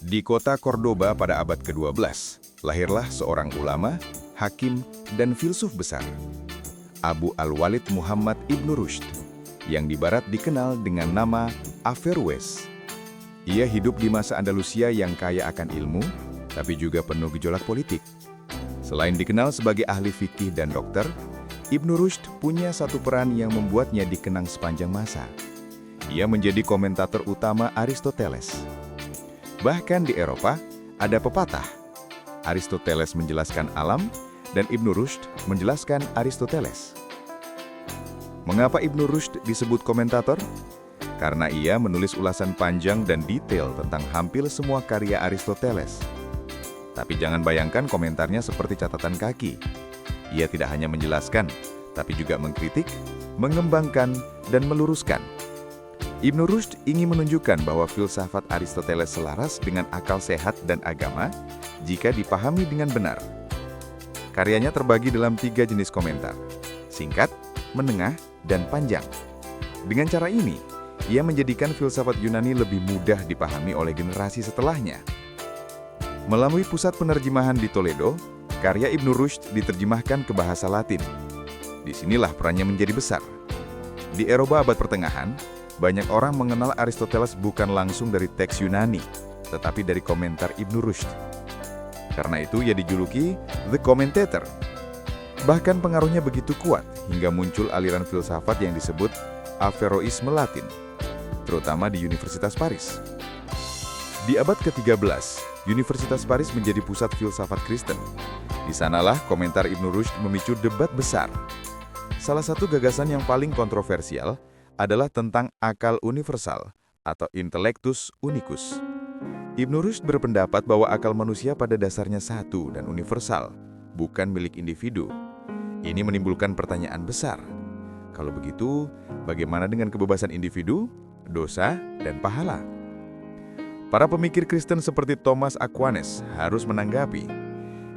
Di kota Cordoba pada abad ke-12, lahirlah seorang ulama, hakim, dan filsuf besar, Abu al-Walid Muhammad ibn Rushd, yang di barat dikenal dengan nama Averroes. Ia hidup di masa Andalusia yang kaya akan ilmu, tapi juga penuh gejolak politik. Selain dikenal sebagai ahli fikih dan dokter, Ibn Rushd punya satu peran yang membuatnya dikenang sepanjang masa. Ia menjadi komentator utama Aristoteles. Bahkan di Eropa, ada pepatah. Aristoteles menjelaskan alam, dan Ibn Rushd menjelaskan Aristoteles. Mengapa Ibn Rushd disebut komentator? Karena ia menulis ulasan panjang dan detail tentang hampir semua karya Aristoteles. Tapi jangan bayangkan komentarnya seperti catatan kaki. Ia tidak hanya menjelaskan, tapi juga mengkritik, mengembangkan, dan meluruskan. Ibn Rushd ingin menunjukkan bahwa filsafat Aristoteles selaras dengan akal sehat dan agama jika dipahami dengan benar. Karyanya terbagi dalam 3 jenis komentar: singkat, menengah, dan panjang. Dengan cara ini, ia menjadikan filsafat Yunani lebih mudah dipahami oleh generasi setelahnya. Melalui pusat penerjemahan di Toledo, karya Ibn Rushd diterjemahkan ke bahasa Latin. Disinilah perannya menjadi besar. Di Eropa abad pertengahan, banyak orang mengenal Aristoteles bukan langsung dari teks Yunani, tetapi dari komentar Ibn Rushd. Karena itu ia dijuluki The Commentator. Bahkan pengaruhnya begitu kuat hingga muncul aliran filsafat yang disebut Averroisme Latin, terutama di Universitas Paris. Di abad ke-13, Universitas Paris menjadi pusat filsafat Kristen. Di sanalah komentar Ibn Rushd memicu debat besar. Salah satu gagasan yang paling kontroversial adalah tentang akal universal atau intellectus unicus. Ibn Rushd berpendapat bahwa akal manusia pada dasarnya satu dan universal, bukan milik individu. Ini menimbulkan pertanyaan besar. Kalau begitu, bagaimana dengan kebebasan individu, dosa, dan pahala? Para pemikir Kristen seperti Thomas Aquinas harus menanggapi.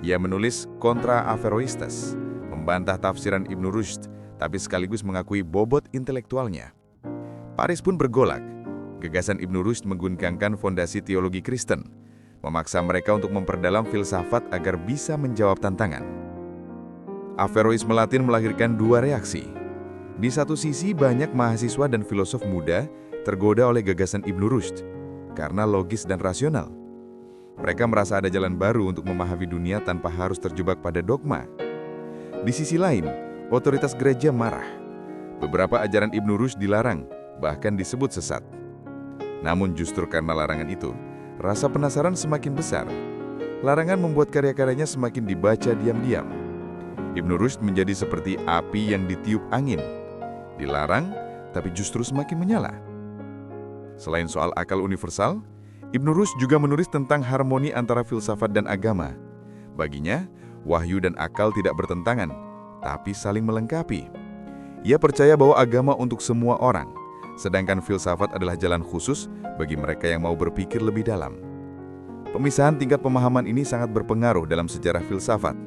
Ia menulis Contra Averroistes, membantah tafsiran Ibn Rushd, tapi sekaligus mengakui bobot intelektualnya. Paris pun bergolak. Gagasan Ibn Rushd mengguncangkan fondasi teologi Kristen, memaksa mereka untuk memperdalam filsafat agar bisa menjawab tantangan. Averroisme Latin melahirkan 2 reaksi. Di satu sisi, banyak mahasiswa dan filosof muda tergoda oleh gagasan Ibn Rushd karena logis dan rasional. Mereka merasa ada jalan baru untuk memahami dunia tanpa harus terjebak pada dogma. Di sisi lain, otoritas gereja marah. Beberapa ajaran Ibn Rushd dilarang, bahkan disebut sesat. Namun justru karena larangan itu, rasa penasaran semakin besar. Larangan membuat karya-karyanya semakin dibaca diam-diam. Ibn Rushd menjadi seperti api yang ditiup angin. Dilarang, tapi justru semakin menyala. Selain soal akal universal, Ibn Rushd juga menulis tentang harmoni antara filsafat dan agama. Baginya, wahyu dan akal tidak bertentangan, tapi saling melengkapi. Ia percaya bahwa agama untuk semua orang, sedangkan filsafat adalah jalan khusus bagi mereka yang mau berpikir lebih dalam. Pemisahan tingkat pemahaman ini sangat berpengaruh dalam sejarah filsafat.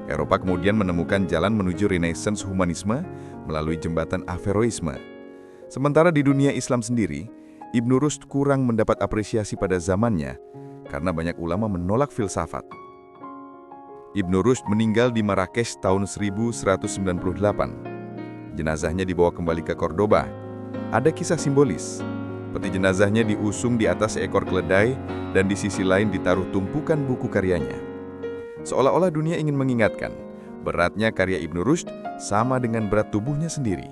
Eropa kemudian menemukan jalan menuju Renaissance humanisme melalui jembatan Averroisme. Sementara di dunia Islam sendiri, Ibn Rushd kurang mendapat apresiasi pada zamannya karena banyak ulama menolak filsafat. Ibn Rushd meninggal di Marrakesh tahun 1198. Jenazahnya dibawa kembali ke Cordoba. Ada kisah simbolis. Peti jenazahnya diusung di atas seekor keledai dan di sisi lain ditaruh tumpukan buku karyanya. Seolah-olah dunia ingin mengingatkan, beratnya karya Ibn Rushd sama dengan berat tubuhnya sendiri.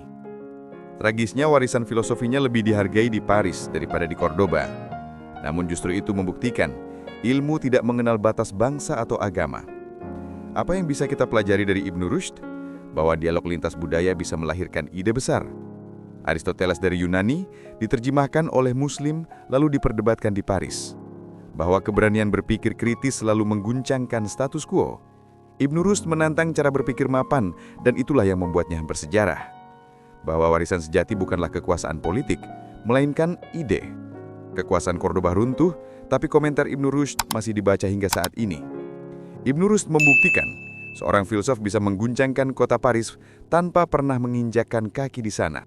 Tragisnya warisan filosofinya lebih dihargai di Paris daripada di Cordoba. Namun justru itu membuktikan, ilmu tidak mengenal batas bangsa atau agama. Apa yang bisa kita pelajari dari Ibn Rushd? Bahwa dialog lintas budaya bisa melahirkan ide besar. Aristoteles dari Yunani diterjemahkan oleh Muslim lalu diperdebatkan di Paris. Bahwa keberanian berpikir kritis selalu mengguncangkan status quo. Ibn Rushd menantang cara berpikir mapan dan itulah yang membuatnya bersejarah. Bahwa warisan sejati bukanlah kekuasaan politik, melainkan ide. Kekuasaan Cordoba runtuh, tapi komentar Ibn Rushd masih dibaca hingga saat ini. Ibn Rushd membuktikan Seorang filsuf bisa mengguncangkan kota Paris tanpa pernah menginjakkan kaki di sana.